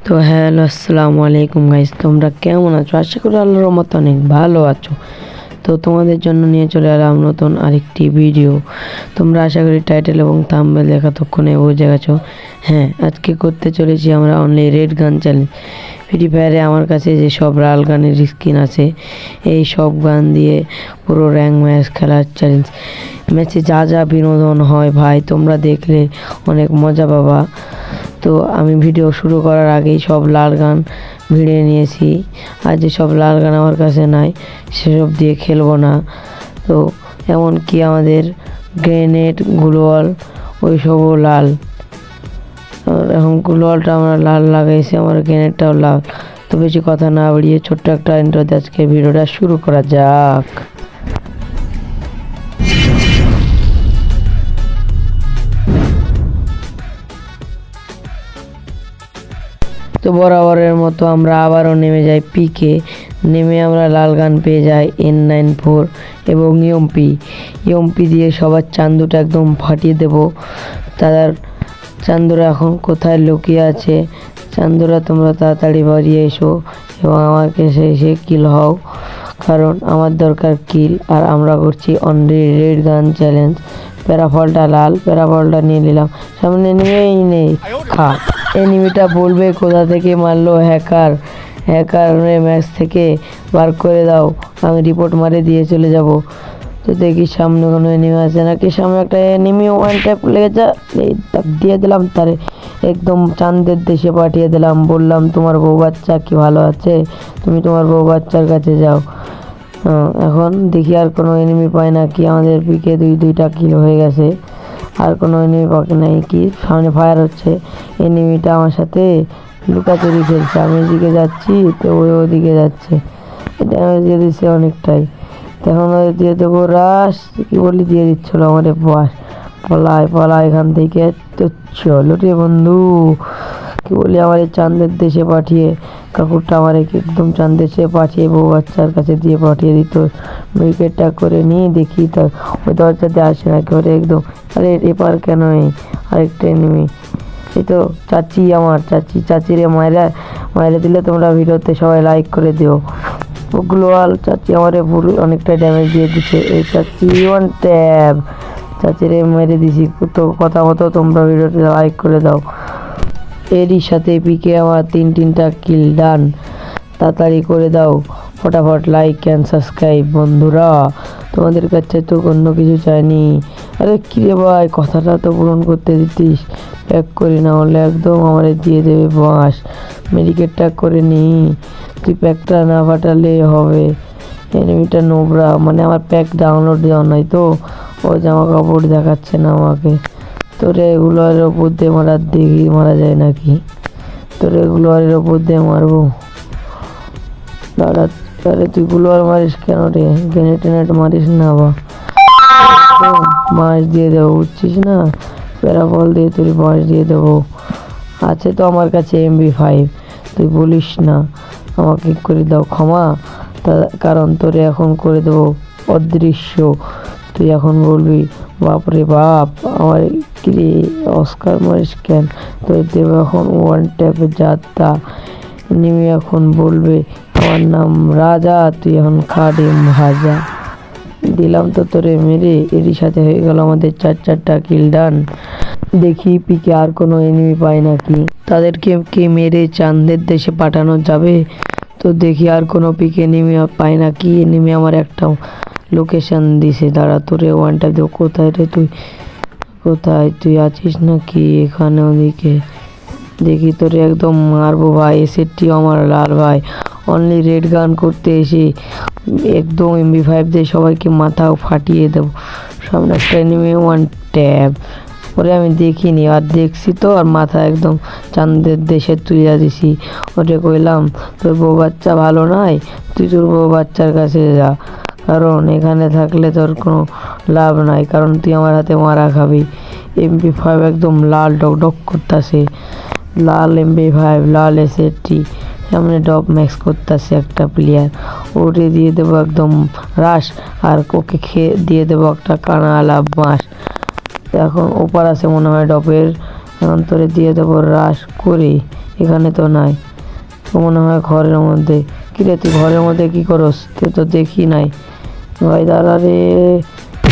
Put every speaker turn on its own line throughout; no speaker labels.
তো হ্যালো আসসালামু আলাইকুম গাইস, তোমরা কেমন আছো? আশা করি আল্লাহর রহমতে অনেক ভালো আছো। তো তোমাদের জন্য নিয়ে চলে এলাম নতুন আরেকটি ভিডিও। তোমরা আশা করি টাইটেল এবং থাম্বনেল দেখা তক্ষণে বুঝে গেছো। হ্যাঁ, আজকে করতে চলেছি আমরা only red gun challenge. Free ফায়ারে আমার কাছে যে সব লাল গানের স্কিন আছে, এই সব গান দিয়ে পুরো র্যাঙ্ক ম্যাচ খেলার চ্যালেঞ্জ। ম্যাচে যা যা বিনোদন হয় ভাই, তোমরা দেখলে অনেক মজা পাবা। তো আমি ভিডিও শুরু করার আগেই সব লাল গান ভিড়িয়ে নিয়েছি, আর যেসব লাল গান আমার কাছে নাই সেসব দিয়ে খেলবো না। তো এমনকি আমাদের গ্রেনেড গ্লোয়াল ওইসবও লাল। এখন গ্লোয়ালটা আমরা লাল লাগাইছি, আমার গ্রেনেডটাও লাল। তো বেশি কথা না বাড়িয়ে ছোট্ট একটা ইন্ট্রোতে আজকে ভিডিওটা শুরু করা যাক। তো বরাবরের মতো আমরা আবারও নেমে যাই পিকে। নেমে আমরা লাল গান পেয়ে যাই N94 এবং ইএমপি দিয়ে সবার চান্দুটা একদম ফাটিয়ে দেব। তাদের চান্দুরা এখন কোথায় লুকিয়ে আছে? চান্দুরা তোমরা তাড়াতাড়ি বাড়িয়ে এসো এবং আমার কাছে এসে কিল হও, কারণ আমার দরকার কিল। আর আমরা করছি অনলি রেড গান চ্যালেঞ্জ। প্যারাফলটা লাল, প্যারাফলটা নিয়ে নিলাম। সামনে নেমেই নেই খা। এনিমিটা বলবে কোথা থেকে মারলো হ্যাকার ম্যাচ থেকে বার করে দাও, আমি রিপোর্ট মারে দিয়ে চলে যাব। তো দেখি সামনে কোনো এনিমি আছে নাকি। সামনে একটা এনিমি ওয়ান ট্যাপ লেগেছে, দিয়ে দিলাম তারে, একদম চাঁদের দেশে পাঠিয়ে দিলাম। বললাম তোমার বউ বাচ্চা কি ভালো আছে, তুমি তোমার বউ বাচ্চার কাছে যাও। এখন দেখি আর কোনো এনিমি পায় নাকি। আমাদের পিকে দুইটা কিল হয়ে গেছে, আর কোনো এনিমি পাকে নাই। কি সামনে ফায়ার হচ্ছে, এনিমিটা আমার সাথে লুকাচুরি খেলছে। আমি এদিকে যাচ্ছি তো ওই ওদিকে যাচ্ছে, ড্যামেজ দিয়ে দিচ্ছে অনেকটাই। এখন ওদের দিয়ে দেবো রাশ, কি বলি দিয়ে দিচ্ছিল আমার বাস। পলা এখান থেকে। তো চলো রে বন্ধু, কি বলি আমার এই চাঁদের দেশে পাঠিয়ে কাকুরটা আমার একদম চাঁদ দেশে পাঠিয়ে বউ বাচ্চার কাছে দিয়ে পাঠিয়ে দিত। উইকেটটা করে নিয়ে দেখি তো ওই দরজাতে আসে না কেউ একদম। আরে এপার কেন আরেকটা এনিমি। এই তো আমার চাচিরে মায়েরা দিলে তোমরা ভিডিওতে সবাই লাইক করে দিও। গ্লোয়াল চাচি আমারে পুরো অনেকটা ড্যামেজ দিয়ে দিচ্ছে। এই চাচি ওয়ান ট্যাব, চাচিরে মেরে দিছি। তো কথা মতো তোমরা ভিডিওতে লাইক করে দাও। এরই সাথে পিকে আমার তিনটা কিল ডান। তাড়াতাড়ি করে দাও ফটাফট লাইক অ্যান্ড সাবস্ক্রাইব বন্ধুরা, তোমাদের কাছে তো অন্য কিছু চাইনি। আরে কিরে ভাই, কথাটা তো পূরণ করতে দিতিস। প্যাক করি না হলে একদম আমারে দিয়ে দেবে বাঁশ। মেডিকেটটা করে নি, তুই প্যাকটা না পাঠালে হবে। এনিমিটা নোবরা, মানে আমার প্যাক ডাউনলোড দেওয়া নয় তো ও জামা কাপড় দেখাচ্ছে না আমাকে। তোর এগুলোর ওপর দিয়ে দেখি মারা যায় নাকি। তোর এগুলোর ওপর দিয়ে মারবো, দাঁড়া। তাহলে তুই গুলোয়ার মারিস কেন রে? গ্রেনেড মারিস না বা, বাঁশ দিয়ে দেবো বুঝছিস না। প্যারাবল দিয়ে তুই বাঁশ দিয়ে দেবো। আছে তো আমার কাছে MB5, তুই বলিস না। আমাকে করে দাও ক্ষমা, কারণ তোরে এখন করে দেবো অদৃশ্য। তুই এখন বলবি বাপরে বাপ আমার কিরে অস্কার মারিস কেন। তোর দেব এখন ওয়ান ট্যাপে যাত্রা। নিমি এখন বলবে আমার নাম রাজা, তুই এখন খাডিম ভাজা। দিলাম তো তোরে মেরে। এরই সাথে হয়ে গেল আমাদের চারটা কিল ডান। দেখি পিকে আর কোনো এনিমি পাই নাকি, তাদেরকে কি মেরে চাঁদের দেশে পাঠানো যাবে। তো দেখি আর কোনো পিকে এনিমি পাই নাকি। এনিমি আমার একটা লোকেশন দিছে, দাঁড়া তোরে ওয়ানটা দেব। কোথায় রে তুই, কোথায় তুই আছিস নাকি? এখানে ওদিকে দেখি তোরে একদম মারবো ভাই। এসেটটিও আমার লাল ভাই। অনলি রেড গান করতে এসে একদম MB5 দিয়ে সবাইকে মাথাও ফাটিয়ে দেবো। সামনে একটা এনিমি ওয়ান ট্যাব, ওরে আমি দেখিনি আর দেখছি তো, আর মাথা একদম চাঁদের দেশে তুইয়া দিছি। ওরে কইলাম তোর বউ বাচ্চা ভালো নয়, তুই তোর বউ বাচ্চার কাছে যা, কারণ এখানে থাকলে তোর কোনো লাভ নাই, কারণ তুই আমার হাতে মারা খাবি। MB5 একদম লাল ডক করতেছে, লাল MB5 লাল এসএটি। সামনে ডপ ম্যাক্স করতেছে একটা প্লেয়ার, ওরে দিয়ে দেবো একদম রাশ, আর ওকে খেয়ে দিয়ে দেবো একটা কানালা বাঁশ। এখন ওপার আছে মনে হয় ডপের, এখন তোরে দিয়ে দেবো রাশ করে। এখানে তো নাই, তো মনে হয় ঘরের মধ্যে। কিরে তুই ঘরের মধ্যে কি করস? তুই তো দেখি নাই ভাই। দাঁড়া রে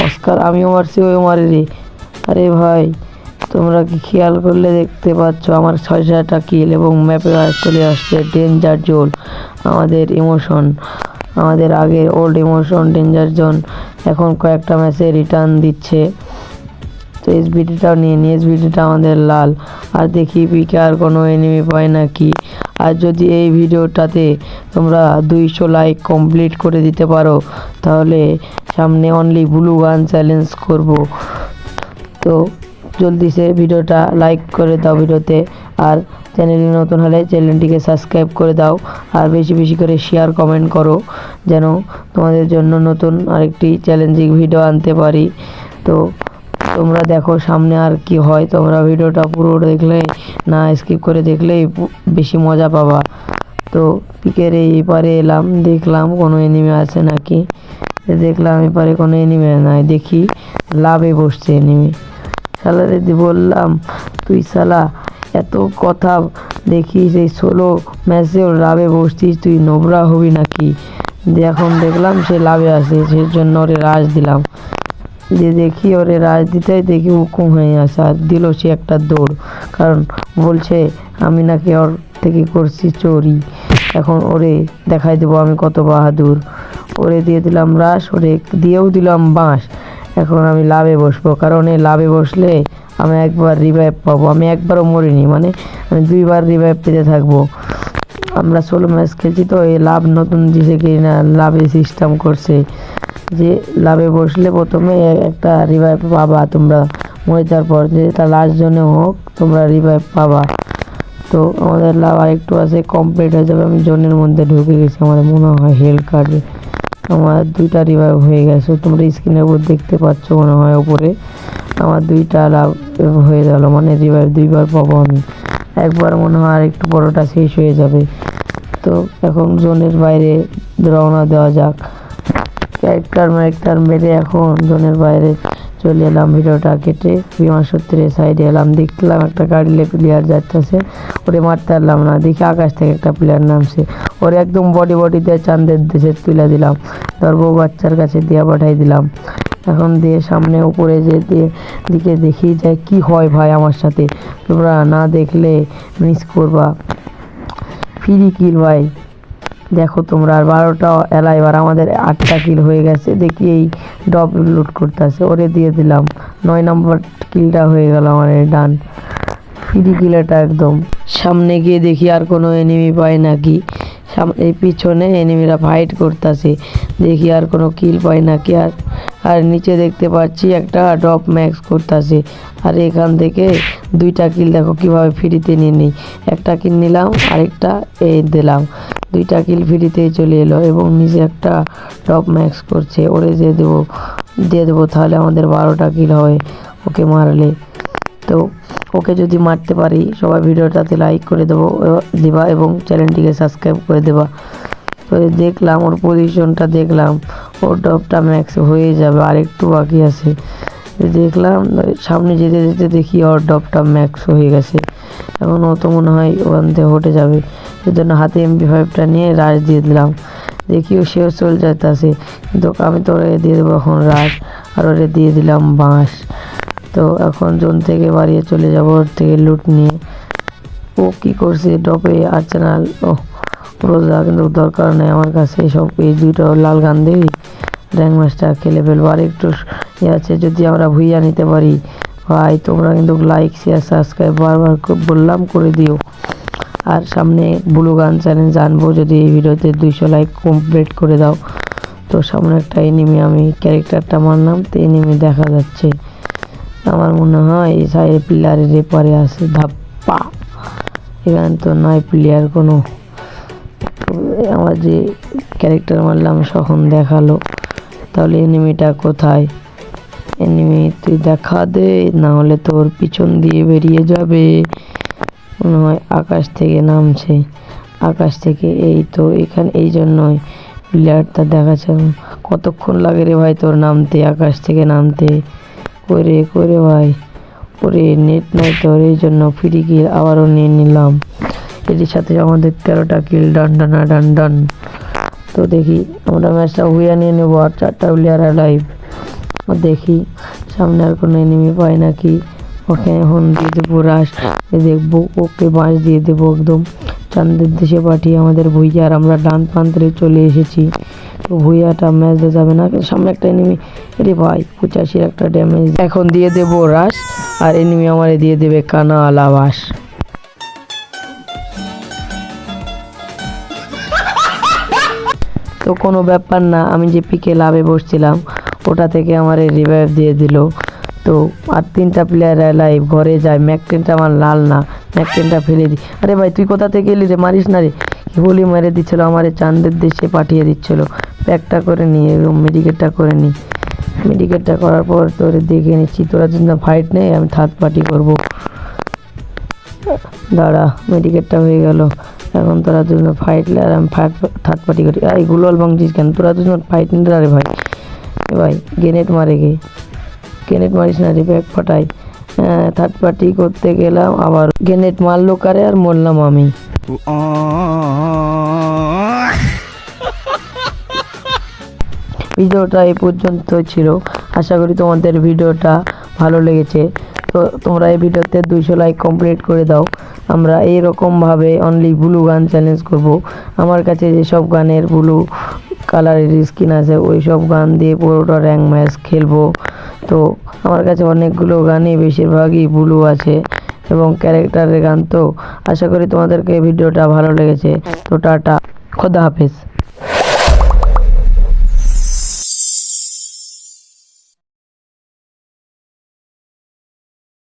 অস্কার, আমিও মারছি ওই মারে রে। আরে ভাই তোমরা কি খেয়াল করলে দেখতে পাচ্ছ আমার 6-7টা কিল এবং ম্যাপে চলে আসছে ডেঞ্জার জোন। আমাদের ইমোশন, আমাদের আগের ওল্ড ইমোশন ডেঞ্জার জোন এখন কয়েকটা ম্যাচে রিটার্ন দিচ্ছে। তো এসবিডিটাও নিয়ে নিই, এসবিডিটা আমাদের লাল। আর দেখি পিকে আর কোনো এনিমি পায় নাকি। আর যদি এই ভিডিওটাতে তোমরা 200 লাইক কমপ্লিট করে দিতে পারো তাহলে সামনে অনলি ব্লু গান চ্যালেঞ্জ করব। তো জলদি সে ভিডিওটা লাইক করে দাও ভিডিওতে, আর চ্যানেলে নতুন হলে চ্যানেলটিকে সাবস্ক্রাইব করে দাও, আর বেশি বেশি করে শেয়ার কমেন্ট করো যেন তোমাদের জন্য নতুন আরেকটি চ্যালেঞ্জিং ভিডিও আনতে পারি। তো তোমরা দেখো সামনে আর কি হয়, তোমরা ভিডিওটা পুরো দেখলে না স্কিপ করে দেখলেই বেশি মজা পাবা। তো পিকের এই পারে এলাম, দেখলাম কোনো এনিমি আছে নাকি। দেখলাম এপারে কোনো এনিমি নাই, দেখি লাভে বসছে এনিমি। শালা রে বললাম তুই শালা এত কথা দেখি সেই 16 ম্যাচেও লাভে বসছিস, তুই নোবরা হবি নাকি? এখন দেখলাম সে লাভে আছে, সেই জন্য ওরে রাজ দিলাম। যে দেখি ওরে রাজ দিতে দেখি হুকুম হয়ে আসে, আর দিল সে একটা দৌড়, কারণ বলছে আমি নাকি ওর থেকে করছি চোরি। এখন ওরে দেখাই দেবো আমি কত বাহাদুর। ওরে দিয়ে দিলাম রাস, ওরে দিয়েও দিলাম বাঁশ। এখন আমি লাভে বসবো, কারণ এই লাভে বসলে আমি একবার রিভাইভ পাবো। আমি একবারও মরিনি, মানে আমি 2বার রিভাইভ পেতে থাকবো। আমরা 16 ম্যাচ খেলছি, তো এই লাভ নতুন দিছে কি না, লাভে সিস্টেম করছে যে লাভে বসলে প্রথমে একটা রিভাইভ পাবা তোমরা মরে যাওয়ার পর, যেটা লাস্ট জনে হোক তোমরা রিভাইভ পাবা। তো আমাদের লাভ আরেকটু আছে, কমপ্লিট হয়ে যাবে। আমি জোনের মধ্যে ঢুকে গেছি, আমার মনে হয় হেল কাটবে। আমার 2টা রিভাইভ হয়ে গেছে, তোমরা স্ক্রিনের উপর দেখতে পাচ্ছ মনে হয় উপরে। আমার 2টা লাভ হয়ে গেল, মানে রিভাইভ 2বার পাবো আমি। একবার মনে হয় আর একটু বড়টা শেষ হয়ে যাবে। তো এখন জোনের বাইরে রওনা দেওয়া যাক। ক্যারেক্টার মেরে এখন জোনের বাইরে চলে এলাম। ভিডিওটা কেটে বিমান সূত্রের সাইডে এলাম, দেখলাম একটা গাড়ি প্লেয়ার যাচ্ছে, ওরে মারতে পারলাম না। দেখি আকাশ থেকে একটা প্লেয়ার নামছে, ওরে একদম বডি দিয়ে চাঁদের দেশে তুলে দিলাম, তার বউ বাচ্চার কাছে দিয়ে পাঠাই দিলাম। এখন দিয়ে সামনে উপরে যে দিকে দেখি যায় কি হয় ভাই আমার সাথে, তোমরা না দেখলে মিস করবা। ফ্রি কিল ভাই দেখো তোমরা। আর 12টা এলাইভ, আর আমাদের 8টা কিল হয়ে গেছে। দেখি এই ডব লুট করতেছে, ওরে দিয়ে দিলাম। 9 নম্বর কিলটা হয়ে গেল আমার ডান। ফ্রি কিল এটা একদম। সামনে গিয়ে দেখি আর কোনো এনিমি পাই নাকি। এই পিছনে এনিমিরা ফাইট করতেছে, দেখি আর কোনো কিল পাই নাকি। আর নিচে দেখতে পাচ্ছি একটা ড্রপ ম্যাক্স করতেছে। আর এখান থেকে 2টা কিল দেখো কিভাবে ফ্রিতে নিয়ে নিই। একটা কিল নিলাম, আরেকটা এই দিলাম, 2টা কিল ফ্রিতেই চলে এলো। এবং নিচে একটা ড্রপ ম্যাক্স করছে, ওরে দিয়ে দেবো তাহলে আমাদের 12টা কিল হয় ওকে মারলে। তো ওকে যদি মারতে পারি সবাই ভিডিওটাতে লাইক করে দিবা এবং চ্যানেলটিকে সাবস্ক্রাইব করে দেবা। তো দেখলাম ওর পজিশনটা, দেখলাম ওর ডপটা ম্যাক্স হয়ে যাবে, আর একটু বাকি আছে। দেখলাম সামনে যেতে যেতে দেখি ওর ডপটা ম্যাক্স হয়ে গেছে। এখন ও তো মনে হয় ওখান থেকে হটে যাবে, সেজন্য হাতে MP5টা নিয়ে রাশ দিয়ে দিলাম। দেখিও সেও চলে যেতেছে, কিন্তু আমি তো ওরে দিয়ে দেবো এখন রাশ, আর ওরে দিয়ে দিলাম বাঁশ। তো এখন জোন থেকে বাড়িয়ে চলে যাব ওর থেকে লুট নিয়ে। ও কি করছে ডপে আর্সেনাল, ও রোজা, কিন্তু দরকার নেই আমার কাছে সব। এই 2টা লাল গান দেই, র্যাঙ্ক ম্যাচটা খেলে ফেলবো। আর একটু আছে যদি আমরা ভুইয়া নিতে পারি ভাই, তোমরা কিন্তু লাইক শেয়ার সাবস্ক্রাইব বারবার বললাম করে দিও। আর সামনে ব্লু গান চ্যালেঞ্জ আনবো যদি এই ভিডিওতে 200 লাইক কমপ্লিট করে দাও। তো সামনে একটা এনিমি, আমি ক্যারেক্টারটা মারলাম, তো এনিমি দেখা যাচ্ছে। আমার মনে হয় এই সাইডে প্লেয়ারের এপারে আছে ধাপ্পা, এখানে তো নয় প্লেয়ার কোনো। আমার যে ক্যারেক্টার মারলাম তখন দেখালো, তাহলে এনিমিটা কোথায়? এনিমি তুই দেখা দে, না হলে তোর পিছন দিয়ে বেরিয়ে যাবে। মনে হয় আকাশ থেকে নামছে, আকাশ থেকে। এই তো এখানে, এই জন্যই প্লেয়ারটা দেখাচ্ছে। কতক্ষণ লাগে রে ভাই তোর নামতে, আকাশ থেকে নামতে? করে ভাই, ওরে নেট নাই তোর, এই জন্য ফ্রি কিল আবারও নিয়ে নিলাম। এটির সাথে আমাদের 13টা কিল, ডান ডানা ডান ডান। তো দেখি আমরা ম্যাচটা হুইয়া নিয়ে নেবো, আর 4টা প্লেয়ার লাইভ। দেখি সামনে আর কোনো এনিমি পাই নাকি। ওকে এখন দিয়ে দেবো রাশ, দেখবো ওকে বাঁশ দিয়ে দেবো একদম চাঁদের দেশে পাঠিয়ে আমাদের ভুইয়া। আর আমরা ডান প্রান্তে চলে এসেছি। তো ভুইয়াটা ম্যাচ দেওয়া যাবে না, সামনে একটা এনিমি। এরে ভাই 85 একটা ড্যামেজ। এখন দিয়ে দেবো রাশ, আর এনিমি আমারে দিয়ে দেবে কানা আলাবাস। তো কোনো ব্যাপার না, আমি যে পিকে লাভে বসছিলাম ওটা থেকে আমার রিভাইভ দিয়ে দিল। তো আর 3টা প্লেয়ার লাইভ। ঘরে যায়, ম্যাকটেনটা আমার লাল না, ম্যাকটেনটা ফেলে দিই। আরে ভাই তুই কোথা থেকে এলি রে, মারিস না রে। কি বলি মেরে দিচ্ছিল, আমারে চাঁদের দেশে পাঠিয়ে দিচ্ছিল। প্যাকটা করে নিই এবং মেডিকেটটা করে নিই। মেডিকেটটা করার পর তোরে দেখে নিচ্ছি, তোরা যদি ফাইট নেই আমি থার্ড পার্টি করবো। দাঁড়া, মেডিকেটটা হয়ে গেল। এখন তোরা দুজন ফাইটলে আর আমি থার্ড পার্টি করি। এই গুলোল ভাঙছিস কেন, তোরা দুজন ফাইট নিতে। আরে ভাই ভাই গ্রেনেড মারে গে, গ্রেনেড মারিস না রে, ব্যাগ ফাটাই। থার্ড পার্টি করতে গেলাম, আবার গ্রেনেড মারলো কারে আর মরলাম আমি। ভিডিওটা এই পর্যন্ত ছিল, আশা করি তোমাদের ভিডিওটা ভালো লেগেছে। তো তোমরা এই ভিডিওতে 200 লাইক কমপ্লিট করে দাও। আমরা এইরকমভাবে অনলি ব্লু গান চ্যালেঞ্জ করব। আমার কাছে যেসব গানের ব্লু কালারের স্কিন আছে ওই সব গান দিয়ে পুরোটা র্যাঙ্ক ম্যাচ খেলবো। তো আমার কাছে অনেকগুলো গানই বেশিরভাগই ব্লু আছে এবং ক্যারেক্টারের গান। তো আশা করি তোমাদেরকে ভিডিওটা ভালো লেগেছে। তো টাটা, খোদা হাফেজ।